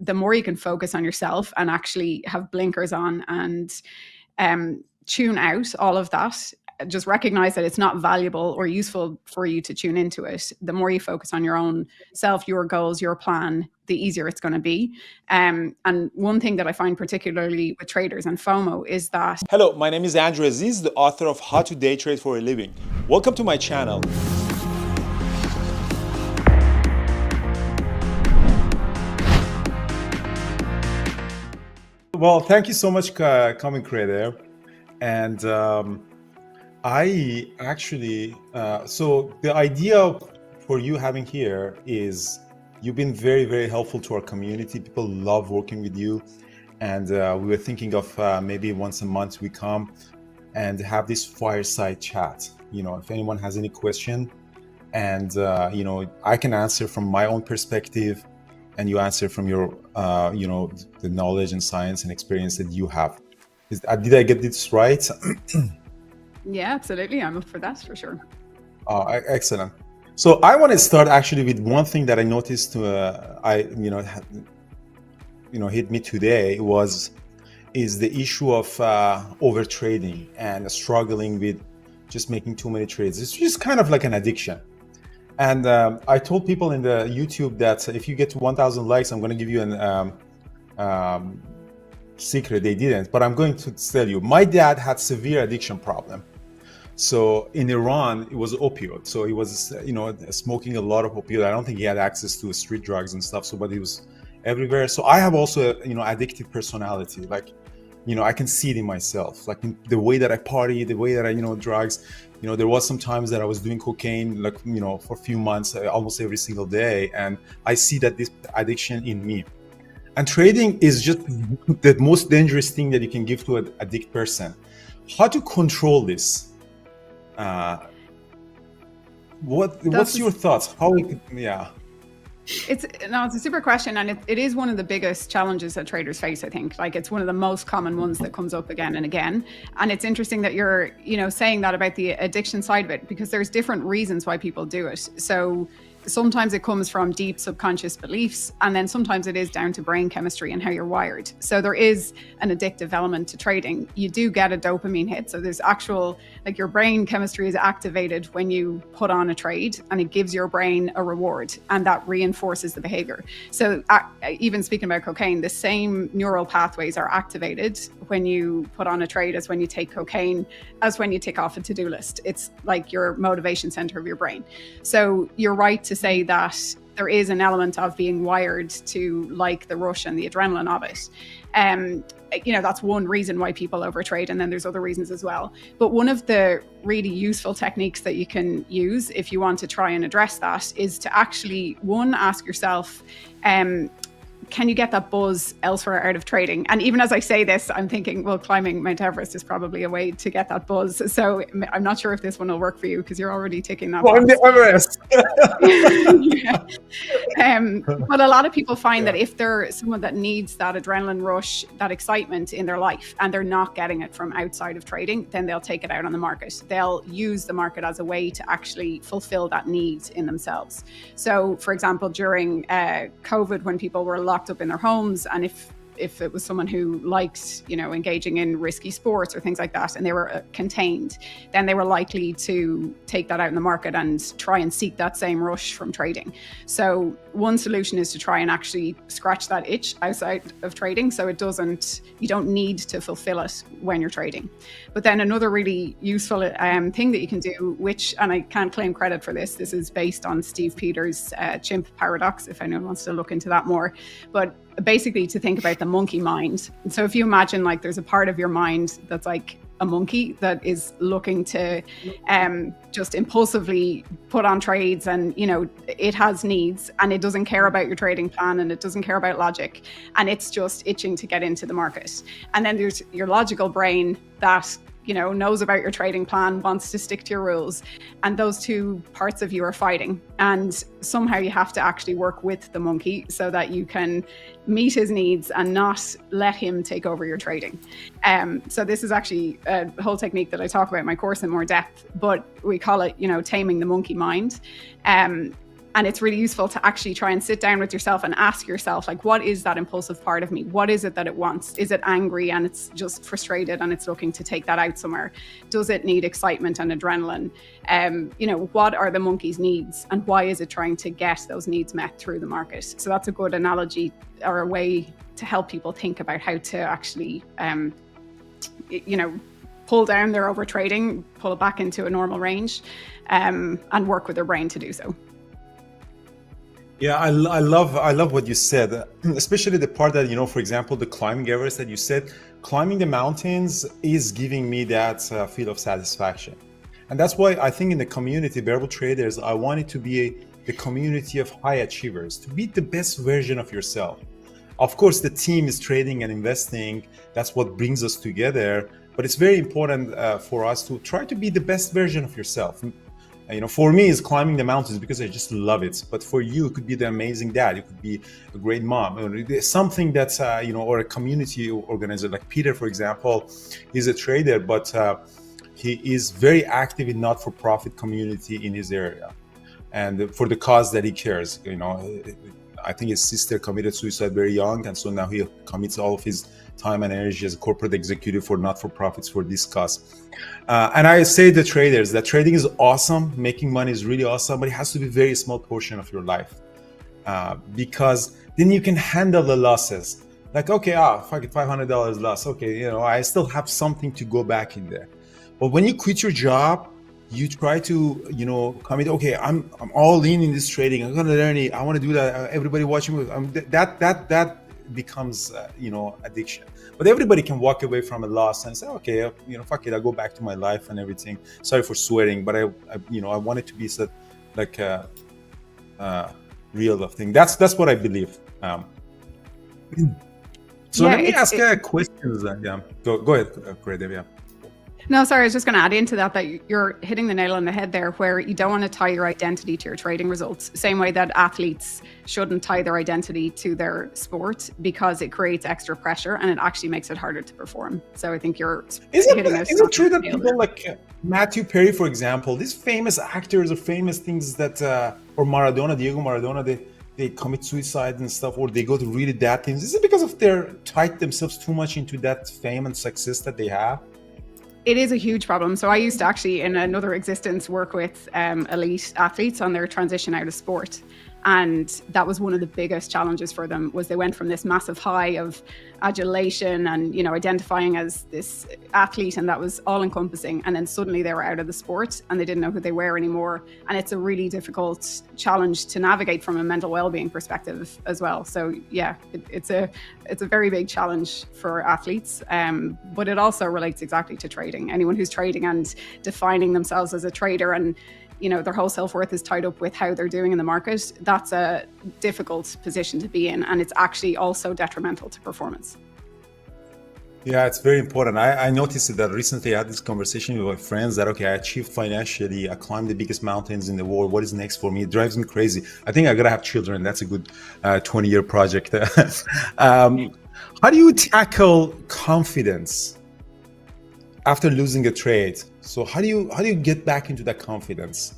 the more you can focus on yourself and actually have blinkers on and tune out all of that, just recognize that it's not valuable or useful for you to tune into it. The more you focus on your own self, your goals, your plan, the easier it's going to be. And one thing that I find particularly with traders and FOMO is that... Hello, my name is Andrew Aziz, the author of How to Day Trade for a Living. Welcome to my channel. Well, thank you so much, Common Creator. And I actually, so the idea for you having here is you've been very, very helpful to our community. People love working with you. And we were thinking of maybe once a month we come and have this fireside chat. You know, if anyone has any question, and you know, I can answer from my own perspective, and you answer from your, you know, the knowledge and science and experience that you have. Did I get this right? Yeah, absolutely. I'm up for that for sure. Excellent. So I want to start actually with one thing that I noticed. Hit me today is the issue of over trading and struggling with just making too many trades. It's just kind of like an addiction. And I told people in the YouTube that if you get to 1,000 likes, I'm going to give you an secret. They didn't, but I'm going to tell you. My dad had severe addiction problem. So in Iran, it was opioid. So he was, you know, smoking a lot of opioid. I don't think he had access to street drugs and stuff. So, but he was everywhere. So I have also, you know, addictive personality. Like, you know, I can see it in myself, like in the way that I party, the way that I, you know, drugs. You know, there was some times that I was doing cocaine, like, you know, for a few months, almost every single day. And I see that this addiction in me. And trading is just the most dangerous thing that you can give to an addict person. How to control this? What's your thoughts? How we could, yeah. It's a super question, and it is one of the biggest challenges that traders face. I think, like, it's one of the most common ones that comes up again and again. And it's interesting that you're, you know, saying that about the addiction side of it, because there's different reasons why people do it. So sometimes it comes from deep subconscious beliefs, and then sometimes it is down to brain chemistry and how you're wired. So there is an addictive element to trading. You do get a dopamine hit. So there's actual, like, your brain chemistry is activated when you put on a trade, and it gives your brain a reward, and that reinforces the behavior. So even speaking about cocaine, the same neural pathways are activated when you put on a trade as when you take cocaine, as when you tick off a to-do list. It's like your motivation center of your brain. So you're right to say that there is an element of being wired to like the rush and the adrenaline of it. You know, that's one reason why people overtrade, and then there's other reasons as well. But one of the really useful techniques that you can use if you want to try and address that is to actually, one, ask yourself, can you get that buzz elsewhere out of trading? And even as I say this, I'm thinking, well, climbing Mount Everest is probably a way to get that buzz. So I'm not sure if this one will work for you, because you're already ticking that box. Everest. But a lot of people find that if they're someone that needs that adrenaline rush, that excitement in their life, and they're not getting it from outside of trading, then they'll take it out on the market. They'll use the market as a way to actually fulfill that need in themselves. So, for example, during COVID, when people were locked up in their homes, and if it was someone who liked, you know, engaging in risky sports or things like that, and they were contained, then they were likely to take that out in the market and try and seek that same rush from trading. So one solution is to try and actually scratch that itch outside of trading, so you don't need to fulfill it when you're trading. But then another really useful thing that you can do, which, and I can't claim credit for this is based on Steve Peters' chimp paradox, if anyone wants to look into that more, but basically to think about the monkey mind. And so if you imagine, like, there's a part of your mind that's like a monkey that is looking to just impulsively put on trades, and, you know, it has needs, and it doesn't care about your trading plan, and it doesn't care about logic, and it's just itching to get into the market. And then there's your logical brain that, you know, knows about your trading plan, wants to stick to your rules. And those two parts of you are fighting. And somehow you have to actually work with the monkey so that you can meet his needs and not let him take over your trading. So this is actually a whole technique that I talk about in my course in more depth, but we call it, you know, taming the monkey mind. And And it's really useful to actually try and sit down with yourself and ask yourself, like, what is that impulsive part of me? What is it that it wants? Is it angry and it's just frustrated and it's looking to take that out somewhere? Does it need excitement and adrenaline? What are the monkey's needs, and why is it trying to get those needs met through the market? So that's a good analogy or a way to help people think about how to actually, pull down their overtrading, pull it back into a normal range, and work with their brain to do so. Yeah, I love what you said, especially the part that, for example, the climbing Everest that you said, climbing the mountains is giving me that feel of satisfaction. And that's why I think in the community, Bearable Traders, I want it to be the community of high achievers, to be the best version of yourself. Of course, the team is trading and investing. That's what brings us together. But it's very important for us to try to be the best version of yourself. For me, it's climbing the mountains because I just love it. But for you, it could be the amazing dad. You could be a great mom. Something that's, or a community organizer like Peter, for example, he's a trader, but he is very active in not-for-profit community in his area. And for the cause that he cares, I think his sister committed suicide very young. And so now he commits all of his time and energy as a corporate executive for not-for-profits for this cause. And I say to traders that trading is awesome, making money is really awesome, but it has to be a very small portion of your life, because then you can handle the losses. Like, okay, fuck it, $500 loss. Okay, I still have something to go back in there. But when you quit your job, you try to, commit. Okay, I'm all in this trading. I'm gonna learn it. I want to do that. Everybody watching me. That becomes, addiction. But everybody can walk away from a loss and say, okay, fuck it, I'll go back to my life and everything. Sorry for swearing, but I want it to be like a real thing. That's what I believe. Let me ask questions. Go ahead, Creative. Yeah. No, sorry, I was just going to add into that you're hitting the nail on the head there, where you don't want to tie your identity to your trading results. Same way that athletes shouldn't tie their identity to their sport, because it creates extra pressure and it actually makes it harder to perform. So I think you're hitting us. Is it true that people like Matthew Perry, for example, these famous actors or famous things that, or Maradona, Diego Maradona, they commit suicide and stuff, or they go to really bad things? Is it because of they're tied themselves too much into that fame and success that they have? It is a huge problem. So I used to actually, in another existence, work with elite athletes on their transition out of sport. And that was one of the biggest challenges for them, was they went from this massive high of adulation and, identifying as this athlete, and that was all encompassing. And then suddenly they were out of the sport and they didn't know who they were anymore. And it's a really difficult challenge to navigate from a mental well-being perspective as well. So yeah, it's a very big challenge for athletes. But it also relates exactly to trading. Anyone who's trading and defining themselves as a trader, and their whole self-worth is tied up with how they're doing in the market, that's a difficult position to be in. And it's actually also detrimental to performance. Yeah, it's very important. I noticed that recently I had this conversation with my friends that, okay, I achieved financially, I climbed the biggest mountains in the world. What is next for me? It drives me crazy. I think I got to have children. That's a good 20-year project. How do you tackle confidence after losing a trade? So how do you get back into that confidence?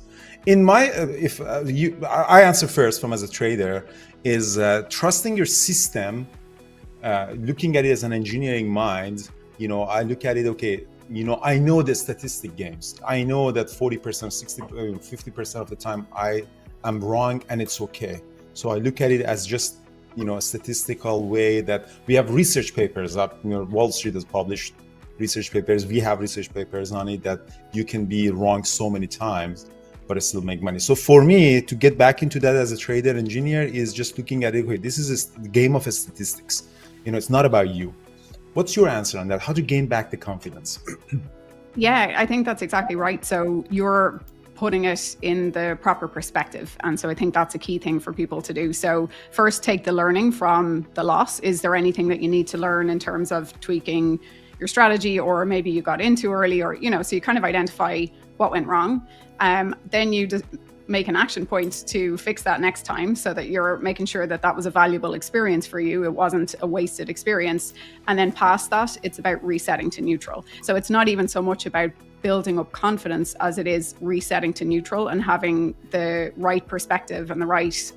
In my, I answer first from as a trader, is trusting your system, looking at it as an engineering mind. I look at it, okay, I know the statistic games. I know that 40%, 60, 50% of the time I am wrong, and it's okay. So I look at it as just, a statistical way that we have research papers up, Wall Street has published research papers. We have research papers on it that you can be wrong so many times, but still make money. So for me, to get back into that as a trader engineer is just looking at it, okay, this is a game of statistics. It's not about you. What's your answer on that? How to gain back the confidence? Yeah, I think that's exactly right. So you're putting it in the proper perspective. And so I think that's a key thing for people to do. So first, take the learning from the loss. Is there anything that you need to learn in terms of tweaking your strategy, or maybe you got in too early, or, so you kind of identify what went wrong. Then you just make an action point to fix that next time, so that you're making sure that that was a valuable experience for you. It wasn't a wasted experience. And then past that, it's about resetting to neutral. So it's not even so much about building up confidence as it is resetting to neutral and having the right perspective and the right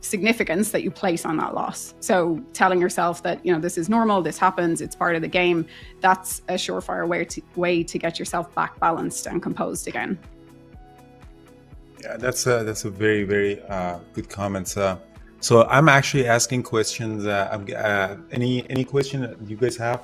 significance that you place on that loss. So telling yourself that, this is normal, this happens, it's part of the game, that's a surefire way to get yourself back balanced and composed again. Yeah, that's a very, very good comment. So I'm actually asking questions. Any question that you guys have?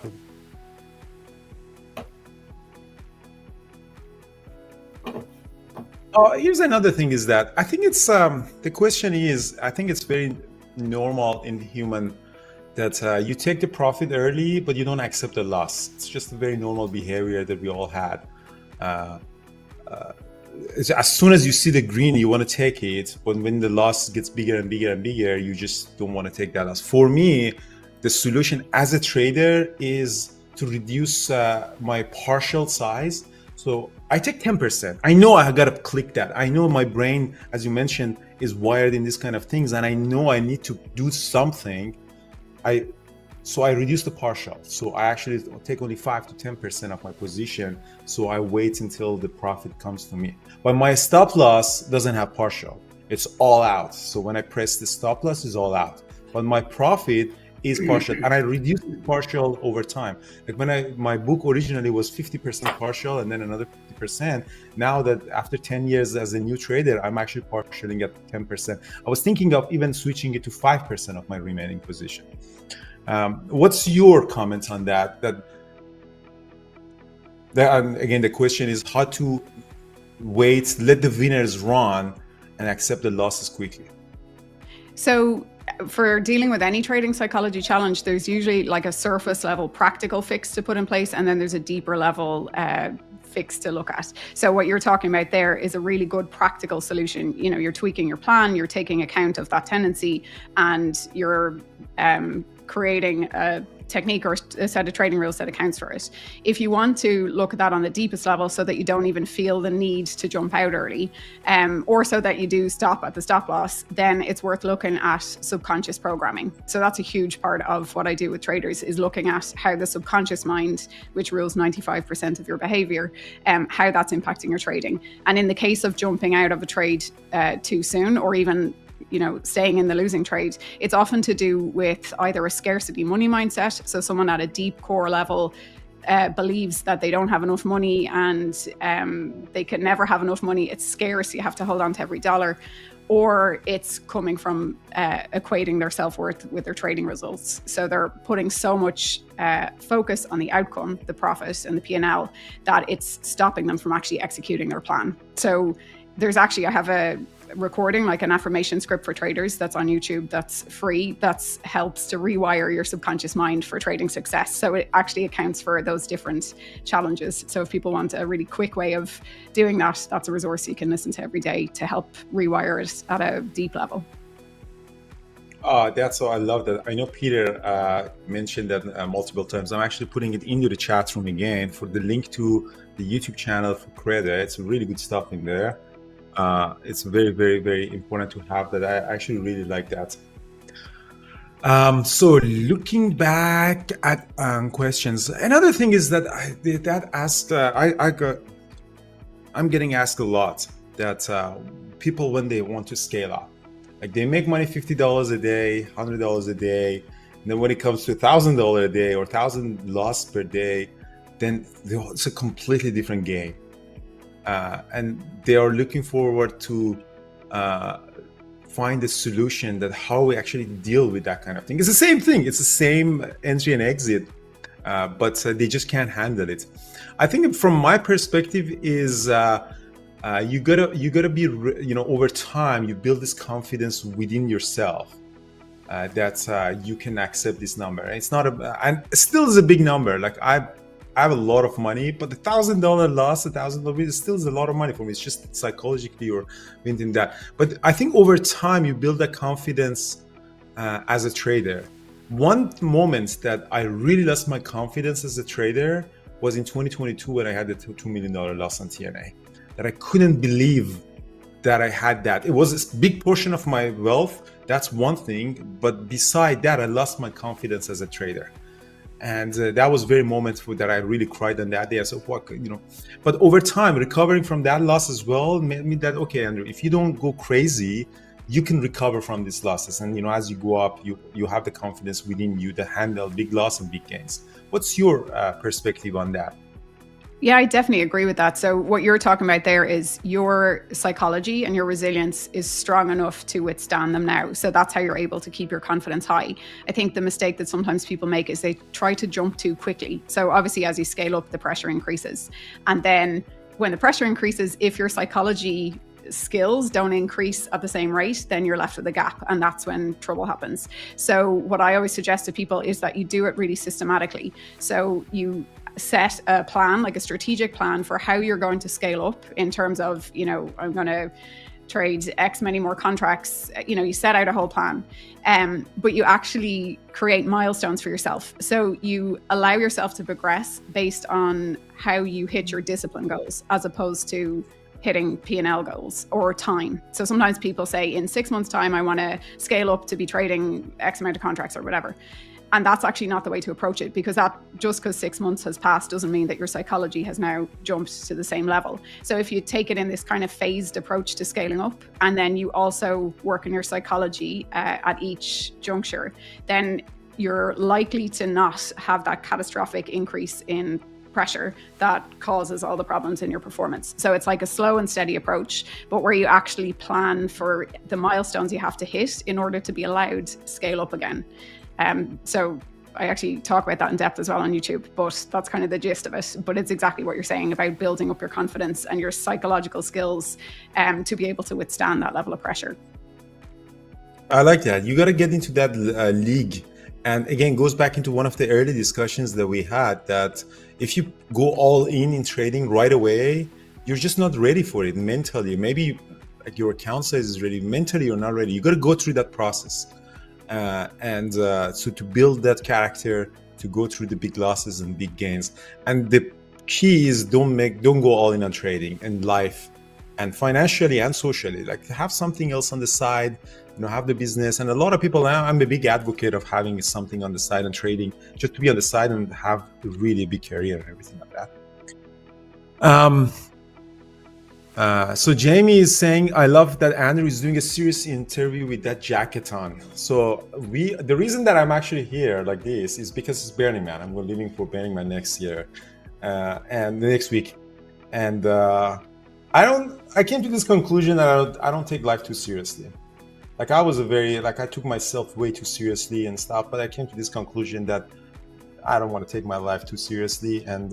Here's another thing is that I think it's the question is, I think it's very normal in human that you take the profit early, but you don't accept the loss. It's just a very normal behavior that we all had. As soon as you see the green, you want to take it, but when the loss gets bigger and bigger and bigger, you just don't want to take that loss. For me, the solution as a trader is to reduce my partial size. So I take 10%. I know I gotta click that. I know my brain, as you mentioned, is wired in this kind of things, and I know I need to do something. So I reduce the partial. So I actually take only 5 to 10% of my position. So I wait until the profit comes to me. But my stop loss doesn't have partial. It's all out. So when I press the stop loss, it's all out. But my profit is partial, and I reduce the partial over time. Like when my book originally was 50% partial and then another 50%. Now that after 10 years as a new trader, I'm actually partialing at 10%. I was thinking of even switching it to 5% of my remaining position. What's your comments on that? And again, the question is how to wait, let the winners run, and accept the losses quickly. So for dealing with any trading psychology challenge, there's usually like a surface level practical fix to put in place, and then there's a deeper level fix to look at. So what you're talking about there is a really good practical solution. You're tweaking your plan, you're taking account of that tendency, and you're creating a technique or a set of trading rules that accounts for it. If you want to look at that on the deepest level so that you don't even feel the need to jump out early, or so that you do stop at the stop loss, then it's worth looking at subconscious programming. So that's a huge part of what I do with traders, is looking at how the subconscious mind, which rules 95% of your behavior, how that's impacting your trading. And in the case of jumping out of a trade too soon, or even staying in the losing trade, it's often to do with either a scarcity money mindset. So someone at a deep core level believes that they don't have enough money, and they can never have enough money. It's scarce. You have to hold on to every dollar. Or it's coming from equating their self-worth with their trading results. So they're putting so much focus on the outcome, the profit and the P&L, that it's stopping them from actually executing their plan. So there's actually, I have a recording, like an affirmation script for traders, that's on YouTube, that's free, that helps to rewire your subconscious mind for trading success. So it actually accounts for those different challenges. So if people want a really quick way of doing that, that's a resource you can listen to every day to help rewire it at a deep level. That's so I love that. I know Peter mentioned that multiple times. I'm actually putting it into the chat room again for the link to the YouTube channel for Credit. It's really good stuff in there. It's very, very, very important to have that. I actually really like that. So looking back at questions, another thing is that I'm getting asked a lot that people, when they want to scale up, like they make money $50 a day, $100 a day, and then when it comes to $1,000 a day or 1,000 loss per day, then it's a completely different game. And they are looking forward to find a solution that how we actually deal with that kind of thing. It's the same thing. It's the same entry and exit, but they just can't handle it. I think from my perspective is you gotta be, over time you build this confidence within yourself that you can accept this number. It's not and it still is a big number. Like I have a lot of money, but the $1,000 loss, $1,000 still is a lot of money for me. It's just psychologically or anything that. But I think over time you build that confidence as a trader. One moment that I really lost my confidence as a trader was in 2022 when I had the $2 million loss on TNA. That I couldn't believe that I had that. It was a big portion of my wealth. That's one thing. But beside that, I lost my confidence as a trader. And that was very moment that I really cried on that day. I said, what, but over time, recovering from that loss as well made me that, okay, Andrew, if you don't go crazy, you can recover from these losses. And, as you go up, you have the confidence within you to handle big loss and big gains. What's your perspective on that? Yeah, I definitely agree with that. So what you're talking about there is your psychology and your resilience is strong enough to withstand them now. So that's how you're able to keep your confidence high. I think the mistake that sometimes people make is they try to jump too quickly. So obviously, as you scale up, the pressure increases. And then when the pressure increases, if your psychology skills don't increase at the same rate, then you're left with a gap, and that's when trouble happens. So what I always suggest to people is that you do it really systematically. So you set a plan, like a strategic plan for how you're going to scale up in terms of, I'm going to trade X many more contracts. You set out a whole plan, but you actually create milestones for yourself. So you allow yourself to progress based on how you hit your discipline goals, as opposed to hitting P&L goals or time. So sometimes people say in 6 months' time, I want to scale up to be trading X amount of contracts or whatever. And that's actually not the way to approach it, because that just because 6 months has passed doesn't mean that your psychology has now jumped to the same level. So if you take it in this kind of phased approach to scaling up, and then you also work on your psychology at each juncture, then you're likely to not have that catastrophic increase in pressure that causes all the problems in your performance. So it's like a slow and steady approach, but where you actually plan for the milestones you have to hit in order to be allowed to scale up again. So I actually talk about that in depth as well on YouTube, but that's kind of the gist of it. But it's exactly what you're saying about building up your confidence and your psychological skills to be able to withstand that level of pressure. I like that. You got to get into that league. And again, goes back into one of the early discussions that we had, that if you go all in trading right away, you're just not ready for it mentally. Maybe like your account size is ready. Mentally, you're not ready. You got to go through that process. So to build that character, to go through the big losses and big gains. And the key is don't go all in on trading and life and financially and socially. Like have something else on the side, have the business. And a lot of people, I'm a big advocate of having something on the side and trading, just to be on the side and have a really big career and everything like that. So Jamie is saying, I love that Andrew is doing a serious interview with that jacket on. So the reason that I'm actually here like this is because it's Burning Man. I'm leaving for Burning Man next year and the next week. And I came to this conclusion that I don't take life too seriously. Like I took myself way too seriously and stuff, but I came to this conclusion that I don't want to take my life too seriously. And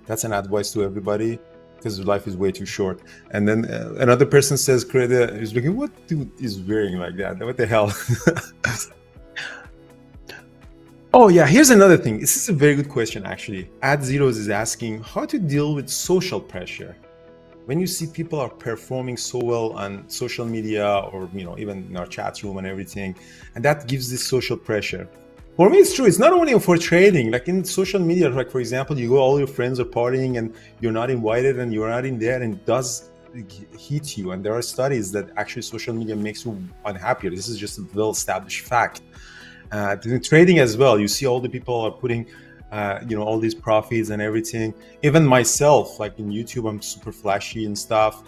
that's an advice to everybody, because life is way too short. And then another person says, Creda is looking, what dude is wearing like that? What the hell? Oh yeah, here's another thing. This is a very good question actually. @Zeros is asking how to deal with social pressure. When you see people are performing so well on social media or even in our chat room and everything, and that gives this social pressure. For me, it's true. It's not only for trading. Like in social media, like for example, you go, all your friends are partying and you're not invited and you're not in there, and it does hit you. And there are studies that actually social media makes you unhappier. This is just a well-established fact. In trading as well, you see all the people are putting all these profits and everything. Even myself, like in YouTube, I'm super flashy and stuff.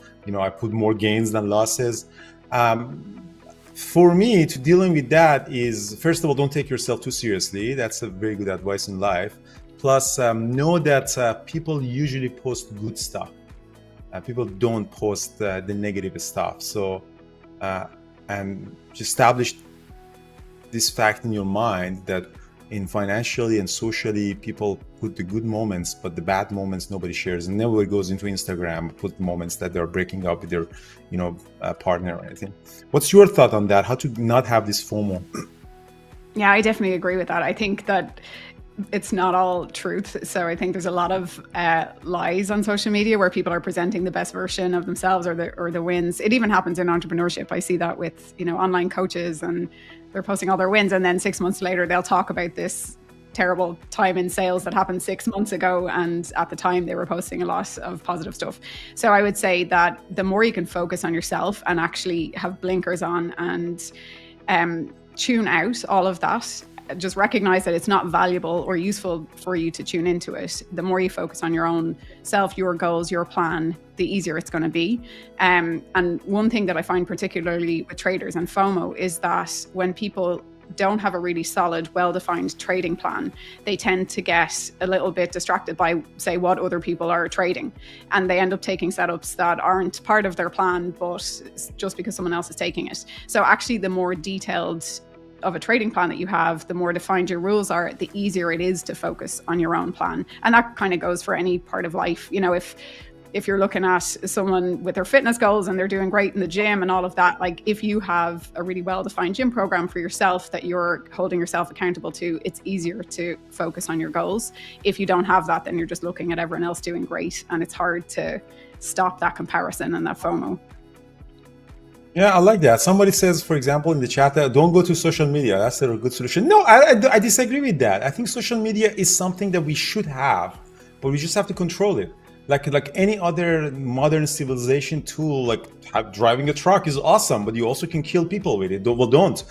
I put more gains than losses. For me, to dealing with that is, first of all, don't take yourself too seriously. That's a very good advice in life. Plus, know that people usually post good stuff. People don't post the negative stuff. So, and just establish this fact in your mind that in financially and socially, people put the good moments, but the bad moments nobody shares. And nobody goes into Instagram, put moments that they're breaking up with their, partner or anything. What's your thought on that? How to not have this FOMO? Yeah, I definitely agree with that. I think that it's not all truth. So I think there's a lot of lies on social media where people are presenting the best version of themselves or the wins. It even happens in entrepreneurship. I see that with, online coaches, and they're posting all their wins, and then 6 months later they'll talk about this terrible time in sales that happened 6 months ago, and at the time they were posting a lot of positive stuff. So I would say that the more you can focus on yourself and actually have blinkers on and tune out all of that, just recognize that it's not valuable or useful for you to tune into it. The more you focus on your own self, your goals, your plan, the easier it's going to be. And one thing that I find particularly with traders and FOMO is that when people don't have a really solid, well-defined trading plan, they tend to get a little bit distracted by, say, what other people are trading. And they end up taking setups that aren't part of their plan, but just because someone else is taking it. So actually, the more detailed of a trading plan that you have, the more defined your rules are, the easier it is to focus on your own plan. And that kind of goes for any part of life. You know, if you're looking at someone with their fitness goals and they're doing great in the gym and all of that, like if you have a really well-defined gym program for yourself that you're holding yourself accountable to, it's easier to focus on your goals. If you don't have that, then you're just looking at everyone else doing great, and it's hard to stop that comparison and that FOMO. Yeah, I like that. Somebody says, for example, in the chat, don't go to social media. That's a good solution. No, I disagree with that. I think social media is something that we should have, but we just have to control it. Like any other modern civilization tool, like driving a truck is awesome, but you also can kill people with it. Don't.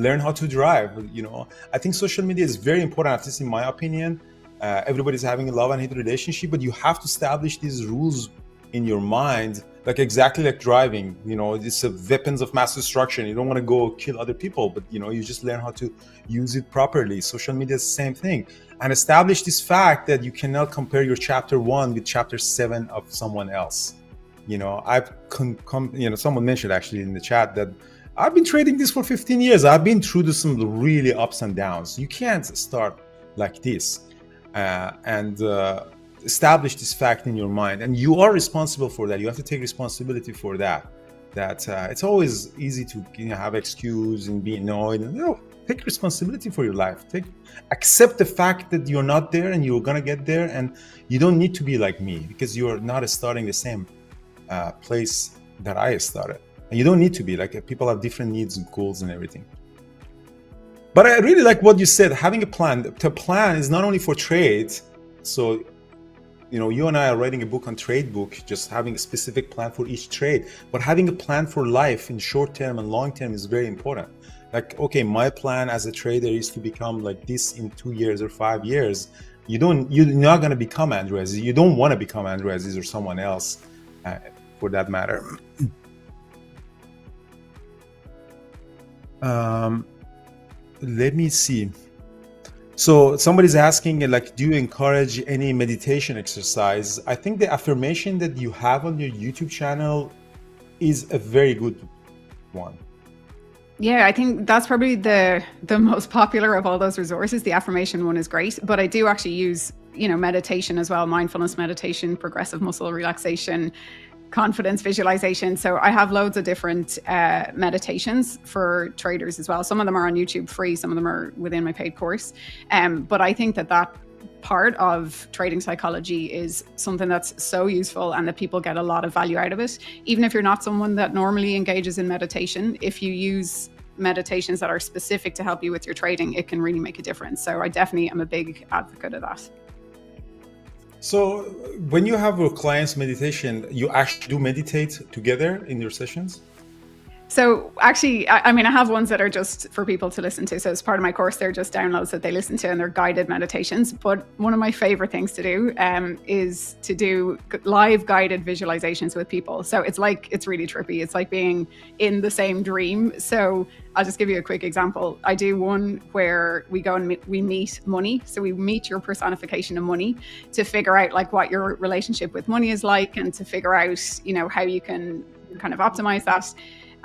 Learn how to drive. You know, I think social media is very important, at least in my opinion. Everybody's having a love and hate relationship, but you have to establish these rules in your mind, like exactly like driving. You know, it's a weapons of mass destruction. You don't want to go kill other people, but you know, you just learn how to use it properly. Social media is the same thing. And establish this fact that you cannot compare your chapter 1 with chapter 7 of someone else. You know, someone mentioned actually in the chat that I've been trading this for 15 years. I've been through some really ups and downs. You can't start like this. Establish this fact in your mind, and you are responsible for that. You have to take responsibility for that. It's always easy to have excuse and be annoyed. No, take responsibility for your life. Accept the fact that you're not there and you're gonna get there, and you don't need to be like me because you're not starting the same place that I started. And you don't need to be like, people have different needs and goals and everything. But I really like what you said. Having a plan. The plan is not only for trades. So, you know, you and I are writing a book on trade book, just having a specific plan for each trade, but having a plan for life in short term and long term is very important. Like, okay, my plan as a trader is to become like this in 2 years or 5 years. You're not going to become Andrew Aziz. You don't want to become Andrew Aziz or someone else for that matter. Let me see. So somebody's asking, like, do you encourage any meditation exercise? I think the affirmation that you have on your YouTube channel is a very good one. Yeah, I think that's probably the most popular of all those resources. The affirmation one is great, but I do actually use, meditation as well, mindfulness meditation, progressive muscle relaxation, confidence visualization. So I have loads of different meditations for traders as well. Some of them are on YouTube free, some of them are within my paid course. But I think that part of trading psychology is something that's so useful and that people get a lot of value out of it. Even if you're not someone that normally engages in meditation, if you use meditations that are specific to help you with your trading, it can really make a difference. So I definitely am a big advocate of that. So when you have your clients meditation, you actually do meditate together in your sessions? So actually, I have ones that are just for people to listen to. So as part of my course, they're just downloads that they listen to and they're guided meditations. But one of my favorite things to do is to do live guided visualizations with people. So it's really trippy. It's like being in the same dream. So I'll just give you a quick example. I do one where we go and we meet money. So we meet your personification of money to figure out like what your relationship with money is like, and to figure out, how you can kind of optimize that.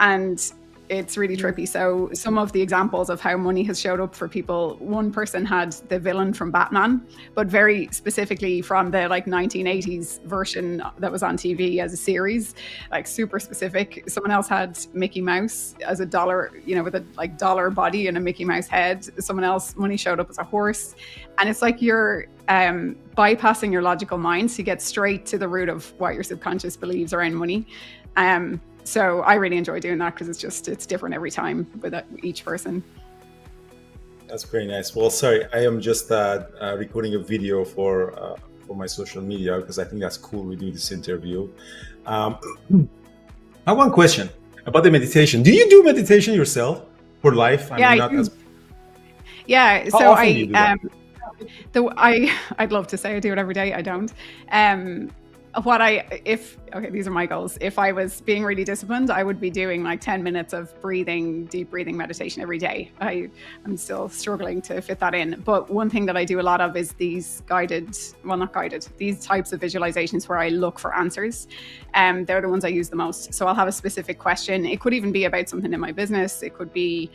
And it's really trippy. So some of the examples of how money has showed up for people, one person had the villain from Batman, but very specifically from the 1980s version that was on TV as a series, like super specific. Someone else had Mickey Mouse as a dollar, with a dollar body and a Mickey Mouse head. Someone else, money showed up as a horse. And it's like you're bypassing your logical mind to get straight to the root of what your subconscious believes around money. So I really enjoy doing that because it's different every time with each person. That's very nice. Well, sorry, I am just recording a video for my social media because I think that's cool. We do this interview. I have one question about the meditation. Do you do meditation yourself for life? Yeah, mean, I not do. as Yeah, how so often do you do that? I'd love to say I do it every day. I don't. These are my goals. If I was being really disciplined, I would be doing like 10 minutes of deep breathing meditation every day. I'm still struggling to fit that in. But one thing that I do a lot of is these these types of visualizations where I look for answers. They're the ones I use the most. So I'll have a specific question. It could even be about something in my business. It could be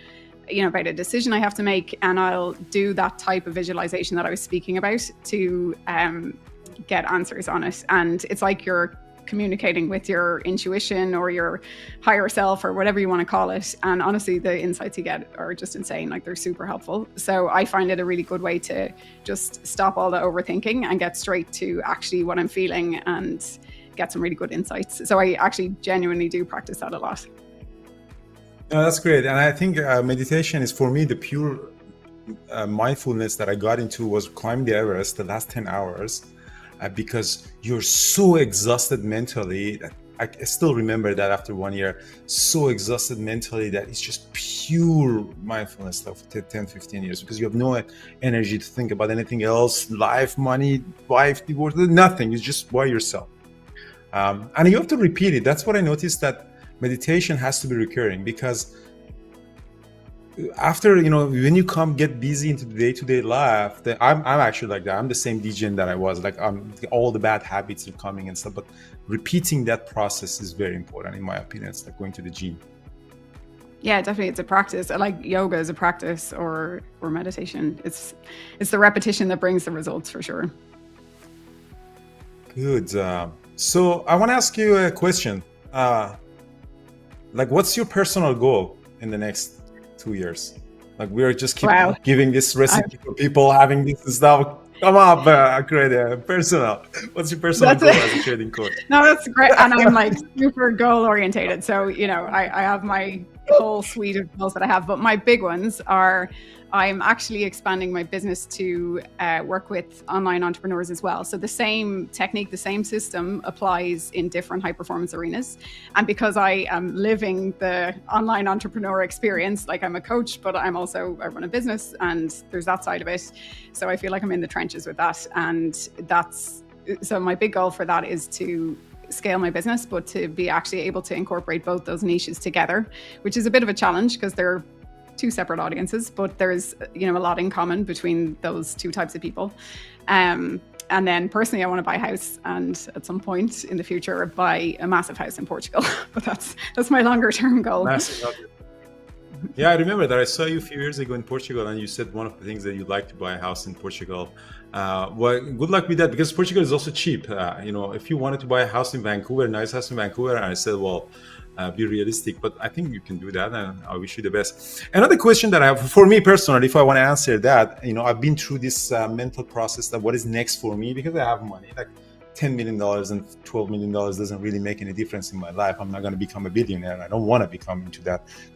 about a decision I have to make, and I'll do that type of visualization that I was speaking about to get answers on it. And it's like you're communicating with your intuition or your higher self or whatever you want to call it. And honestly, the insights you get are just insane. Like, they're super helpful. So I find it a really good way to just stop all the overthinking and get straight to actually what I'm feeling and get some really good insights. So I actually genuinely do practice that a lot. No, that's great. And I think meditation is, for me, the pure mindfulness that I got into was climbing the Everest the last 10 hours because you're so exhausted mentally. That I still remember that after 1 year, so exhausted mentally that it's just pure mindfulness stuff for 10, 15 years because you have no energy to think about anything else, life, money, wife, divorce, nothing. You're just by yourself. And you have to repeat it. That's what I noticed, that meditation has to be recurring, because after, when you get busy into the day-to-day life, I'm actually like that. I'm the same DJ that I was. Like, all the bad habits are coming and stuff, but repeating that process is very important, in my opinion. It's like going to the gym. Yeah, definitely. It's a practice. Like yoga is a practice, or meditation. It's the repetition that brings the results, for sure. Good. So I want to ask you a question. Like, what's your personal goal in the next 2 years? Like, we're just giving this recipe for people having this and stuff. Come up, create personal. What's your personal goal as a trading coach? No, that's great. And I'm like super goal orientated. So, I have my whole suite of goals that I have, but my big ones are, I'm actually expanding my business to work with online entrepreneurs as well. So the same technique, the same system applies in different high performance arenas. And because I am living the online entrepreneur experience, like, I'm a coach, but I run a business, and there's that side of it. So I feel like I'm in the trenches with that. And so my big goal for that is to scale my business, but to be actually able to incorporate both those niches together, which is a bit of a challenge because they're two separate audiences, but there's a lot in common between those two types of people. And then personally, I want to buy a house, and at some point in the future buy a massive house in Portugal. But that's my longer term goal. Massive. Yeah, I remember that I saw you a few years ago in Portugal, and you said one of the things that you'd like to buy a house in Portugal. Well, good luck with that, because Portugal is also cheap. If you wanted to buy a house in Vancouver, a nice house in Vancouver, and I said, well, be realistic, but I think you can do that, and I wish you the best. Another question that I have for me personally, if I want to answer that, I've been through this mental process that what is next for me, because I have money. Like, $10 million and $12 million doesn't really make any difference in my life. I'm not going to become a billionaire. I don't want to go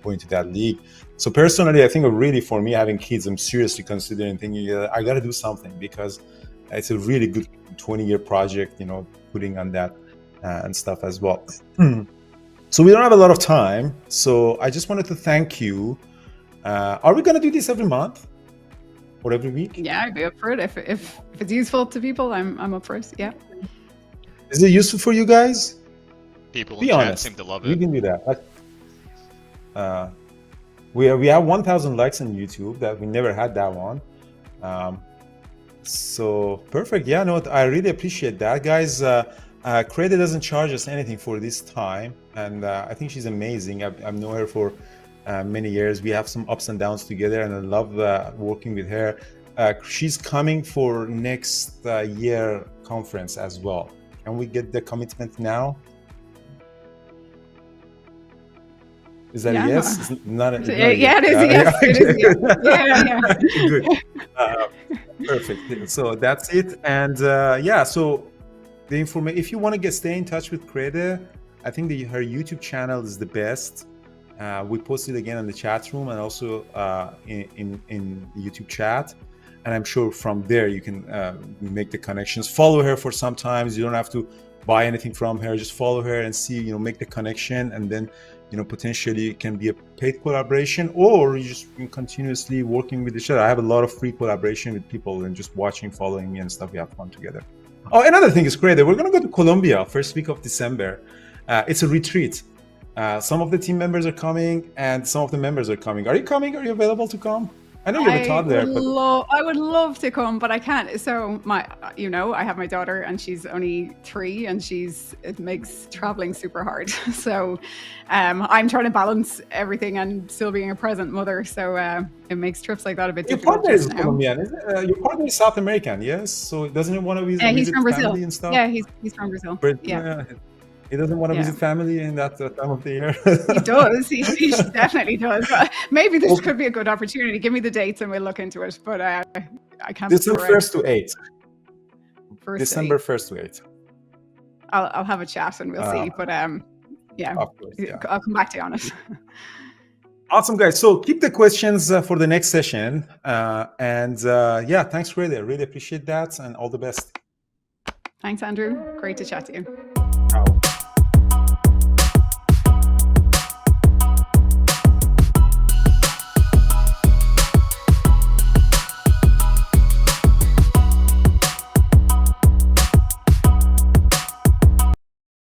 into that league. So personally, I think really, for me, having kids, I'm seriously considering thinking, I got to do something, because it's a really good 20-year project, putting on that and stuff as well. So we don't have a lot of time. So I just wanted to thank you. Are we going to do this every month or every week? Yeah, I'd be up for it. If it's useful to people, I'm up for it. Yeah. Is it useful for you guys? People Be in chat honest. seem to love We it. can do that. We have 1,000 likes on YouTube. That we never had that one. So perfect. Yeah, no, I really appreciate that, guys. Crede doesn't charge us anything for this time, and I think she's amazing. I've known her for many years. We have some ups and downs together, and I love working with her. She's coming for next year conference as well. Can we get the commitment now? Is that a yes? It's not a, yeah, it is a yes. It is a yes. Yeah. Good. Perfect. So that's it. And so the information, if you want to stay in touch with Crede, I think her YouTube channel is the best. We posted again in the chat room and also in the YouTube chat. And I'm sure from there you can make the connections. Follow her for some times. You don't have to buy anything from her. Just follow her and see, make the connection, and then potentially it can be a paid collaboration, or you just continuously working with each other. I have a lot of free collaboration with people and just watching, following me and stuff. We have fun together. Oh, another thing is great. We're going to go to Colombia first week of December. It's a retreat. Some of the team members are coming and some of the members are coming. Are you coming? Are you available to come? I know you have a toddler. I would love to come, but I can't. So I have my daughter and she's only 3 and it makes traveling super hard. So I'm trying to balance everything and still being a present mother. So it makes trips like that a bit difficult. Your partner is Colombian. Your partner is South American, yes? So doesn't he want to visit he's from Brazil. family and stuff? Yeah, he's from Brazil. Yeah. He doesn't want to visit family in that time of the year. He does. He definitely does. Maybe this could be a good opportunity. Give me the dates and we'll look into it. But I can't. December 1st to 8th. December 1st to 8th. I'll have a chat and we'll see. But of course, I'll come back to you on it. Awesome, guys. So keep the questions for the next session. Thanks, really. I really appreciate that, and all the best. Thanks, Andrew. Great to chat to you.